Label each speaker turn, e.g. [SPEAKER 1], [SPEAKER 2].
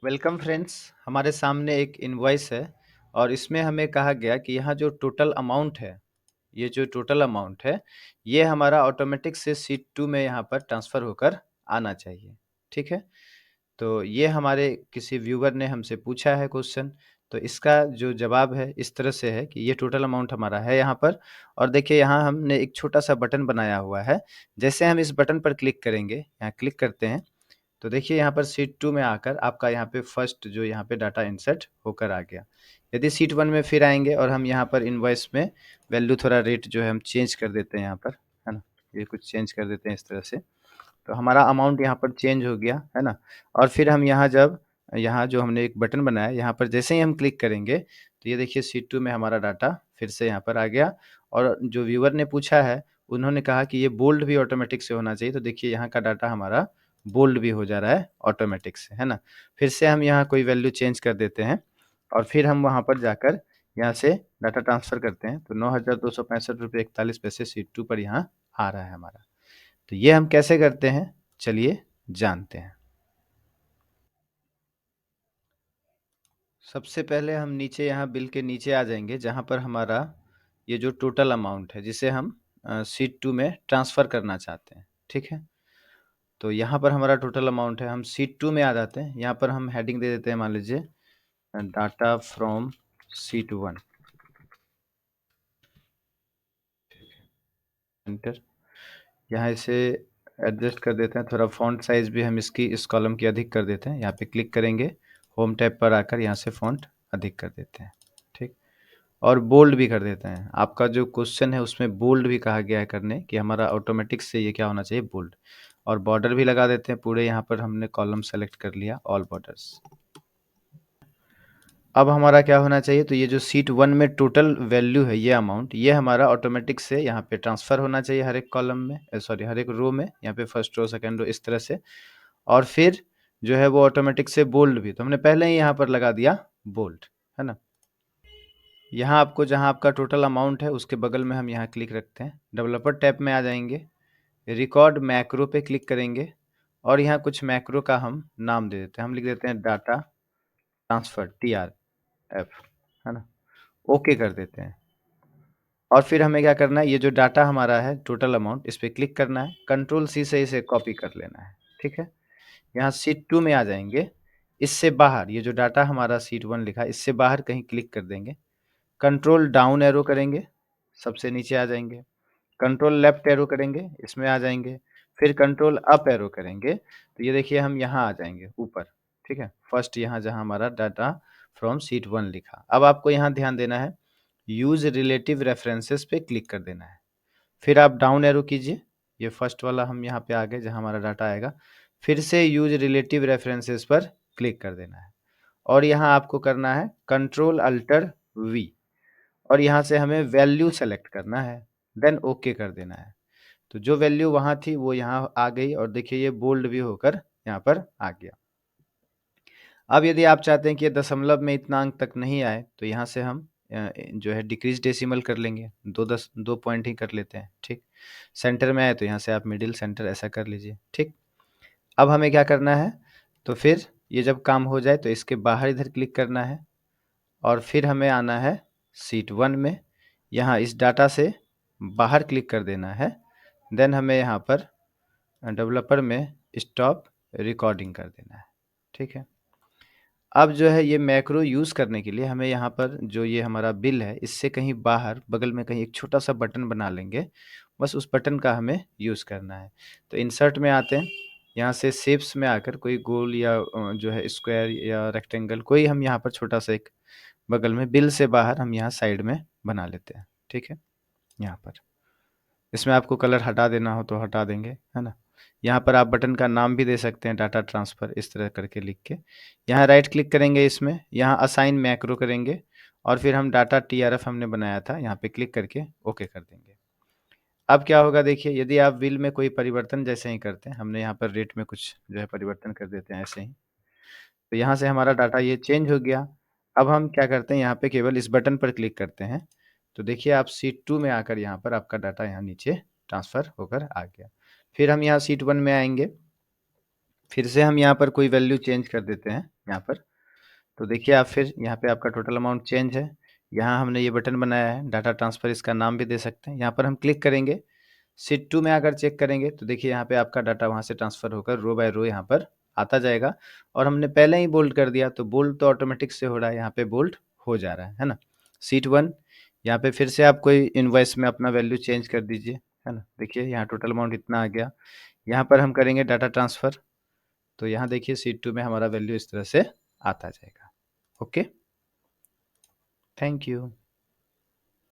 [SPEAKER 1] Welcome friends. हमारे सामने एक इनवॉइस है और इसमें हमें कहा गया कि यहाँ जो टोटल अमाउंट है, ये जो टोटल अमाउंट है, ये हमारा ऑटोमेटिक से शीट 2 में यहाँ पर ट्रांसफ़र होकर आना चाहिए। ठीक है? तो ये हमारे किसी व्यूअर ने हमसे पूछा है क्वेश्चन, तो इसका जो जवाब है इस तरह से है कि ये टोटल अमाउंट हमारा है यहाँ पर। और देखिए यहाँ हमने एक छोटा-सा बटन बनाया हुआ है। जैसे हम इस बटन पर क्लिक करेंगे, यहाँ क्लिक करते हैं, तो देखिए यहाँ पर शीट 2 में आकर आपका यहाँ पे फर्स्ट जो यहाँ पे डाटा इंसर्ट होकर आ गया। यदि शीट 1 में फिर आएँगे और हम यहाँ पर इनवॉइस में वैल्यू थोड़ा रेट जो है हम चेंज कर देते हैं यहाँ पर, है ना? ये कुछ चेंज कर देते हैं इस तरह से। तो हमारा अमाउंट यहाँ पर चेंज हो गया, है ना? और फिर हम यहाँ जब यहाँ जो हमने एक बटन बनाया, यहाँ पर जैसे ही हम क्लिक करेंगे, तो ये देखिए शीट 2 में हमारा डाटा फिर से यहाँ पर आ गया। और जो व्यूअर ने पूछा है, उन्होंने कहा कि ये बोल्ड भी ऑटोमेटिक से होना चाहिए, तो देखिए यहाँ का डाटा हमारा बोल्ड भी हो जा रहा है ऑटोमेटिक से, है ना? फिर से हम यहाँ कोई वैल्यू चेंज कर देते हैं और फिर हम वहाँ पर जाकर यहाँ से डाटा ट्रांसफ़र करते हैं, तो ₹9,265.41 शीट 2 पर यहाँ आ रहा है हमारा। तो ये हम कैसे करते हैं, चलिए जानते हैं। सबसे पहले हम नीचे यहाँ बिल के नीचे आ जाएँगे, जहाँ पर हमारा ये जो टोटल अमाउंट है, जिसे हम शीट 2 में ट्रांसफ़र करना चाहते हैं, ठीक है? तो यहाँ पर हमारा टोटल अमाउंट है, हम शीट 2 में आ जाते हैं। यहाँ पर हम हेडिंग दे देते हैं, मान लीजिए डाटा फ्रॉम शीट 1, एंटर। यहाँ इसे एडजस्ट कर देते हैं, थोड़ा फ़ॉन्ट साइज़ भी हम इसकी इस कॉलम की अधिक कर देते हैं। यहाँ पे क्लिक करेंगे, होम टैब पर आकर यहाँ से फ़ॉन्ट अधिक कर देते हैं, ठीक? और बोल्ड भी कर देते हैं। आपका जो क्वेश्चन है उसमें बोल्ड भी कहा गया है करने कि हमारा ऑटोमेटिक से ये क्या होना चाहिए, बोल्ड। और बॉर्डर भी लगा देते हैं पूरे, यहाँ पर हमने कॉलम सेलेक्ट कर लिया, ऑल बॉर्डर्स। अब हमारा क्या होना चाहिए, तो ये जो शीट 1 में टोटल वैल्यू है, ये अमाउंट, ये हमारा ऑटोमेटिक से यहाँ पे ट्रांसफ़र होना चाहिए हर एक कॉलम में, सॉरी हर एक रो में, यहाँ पे फर्स्ट रो, सेकंड रो, इस तरह से। और फिर जो है वो ऑटोमेटिक से बोल्ड भी, तो हमने पहले ही यहाँ पर लगा दिया बोल्ड, है ना? यहाँ आपको जहाँ आपका टोटल अमाउंट है उसके बगल में हम यहाँ क्लिक रखते हैं, डेवलपर टैब में आ जाएंगे, रिकॉर्ड मैक्रो पे क्लिक करेंगे और यहाँ कुछ मैक्रो का हम नाम दे देते हैं। हम लिख देते हैं डाटा ट्रांसफ़र, TRF, है ना? ओके कर देते हैं। और फिर हमें क्या करना है, ये जो डाटा हमारा है टोटल अमाउंट, इस पे क्लिक करना है, कंट्रोल C से इसे कॉपी कर लेना है, ठीक है? यहाँ शीट 2 में आ जाएंगे, इससे बाहर ये जो डाटा हमारा शीट 1 लिखा है, इससे बाहर कहीं क्लिक कर देंगे, कंट्रोल डाउन एरो करेंगे, सबसे नीचे आ जाएंगे, कंट्रोल लेफ्ट एरो करेंगे, इसमें आ जाएंगे, फिर कंट्रोल अप एरो करेंगे, तो ये देखिए हम यहाँ आ जाएंगे ऊपर, ठीक है? फर्स्ट यहाँ जहाँ हमारा डाटा फ्रॉम शीट 1 लिखा। अब आपको यहाँ ध्यान देना है, यूज़ रिलेटिव रेफरेंसेस पे क्लिक कर देना है। फिर आप डाउन एरो कीजिए, ये फर्स्ट वाला हम यहाँ पे आ गए जहाँ हमारा डाटा आएगा। फिर से यूज़ रिलेटिव रेफरेंसेस पर क्लिक कर देना है और यहाँ आपको करना है कंट्रोल अल्टर वी और यहाँ से हमें वैल्यू सेलेक्ट करना है, देन ओके कर देना है। तो जो वैल्यू वहाँ थी वो यहाँ आ गई और देखिए ये बोल्ड भी होकर यहाँ पर आ गया। अब यदि आप चाहते हैं कि ये दशमलव में इतना अंक तक नहीं आए, तो यहाँ से हम जो है डिक्रीज़ डेसिमल कर लेंगे, 2 पॉइंट ही कर लेते हैं, ठीक? सेंटर में आए तो यहाँ से आप मिडिल सेंटर ऐसा कर लीजिए, ठीक? अब हमें क्या करना है, तो फिर ये जब काम हो जाए तो इसके बाहर इधर क्लिक करना है और फिर हमें आना है शीट 1 में, यहाँ इस डाटा से बाहर क्लिक कर देना है, देन हमें यहाँ पर डेवलपर में स्टॉप रिकॉर्डिंग कर देना है, ठीक है? अब जो है ये मैक्रो यूज़ करने के लिए हमें यहाँ पर जो ये हमारा बिल है, इससे कहीं बाहर बगल में कहीं एक छोटा-सा बटन बना लेंगे, बस उस बटन का हमें यूज़ करना है। तो इंसर्ट में आते हैं, यहाँ से शेप्स में आकर कोई गोल या जो है स्क्वायर या रेक्टेंगल कोई हम यहाँ पर छोटा-सा एक बगल में बिल से बाहर हम यहाँ साइड में बना लेते हैं, ठीक है? यहाँ पर। इसमें आपको कलर हटा देना हो तो हटा देंगे, है ना? यहाँ पर आप बटन का नाम भी दे सकते हैं, डाटा ट्रांसफ़र इस तरह करके लिख के। यहाँ राइट क्लिक करेंगे इसमें, यहाँ असाइन मैक्रो करेंगे और फिर हम डाटा TRF हमने बनाया था, यहाँ पे क्लिक करके ओके कर देंगे। अब क्या होगा देखिए, यदि आप बिल में कोई परिवर्तन जैसे ही करते हैं, हमने यहाँ पर रेट में कुछ जो है परिवर्तन कर देते हैं ऐसे ही, तो यहाँ से हमारा डाटा ये चेंज हो गया। अब हम क्या करते हैं, यहाँ पे केवल इस बटन पर क्लिक करते हैं, तो देखिए आप शीट 2 में आकर यहाँ पर आपका डाटा यहाँ नीचे ट्रांसफ़र होकर आ गया। फिर हम यहाँ शीट 1 में आएँगे, फिर से हम यहाँ पर कोई वैल्यू चेंज कर देते हैं, यहाँ पर। तो देखिए आप फिर यहाँ पे आपका टोटल अमाउंट चेंज है। यहाँ हमने ये बटन बनाया है डाटा ट्रांसफ़र, इसका नाम भी दे सकते हैं। यहाँ पर हम क्लिक करेंगे, शीट 2 में आकर चेक करेंगे तो देखिए यहाँ पे आपका डाटा वहाँ से ट्रांसफ़र होकर रो बाय रो यहाँ पर आता जाएगा। और हमने पहले ही बोल्ड कर दिया तो बोल्ड तो ऑटोमेटिक से हो रहा है, यहाँ पे बोल्ड हो जा रहा है ना। शीट 1 यहाँ पे फिर से आप कोई इनवॉइस में अपना वैल्यू चेंज कर दीजिए, है ना। देखिए यहाँ टोटल अमाउंट इतना आ गया। यहाँ पर हम करेंगे डाटा ट्रांसफ़र, तो यहाँ देखिए शीट 2 में हमारा वैल्यू इस तरह से आता जाएगा। Okay, thank you.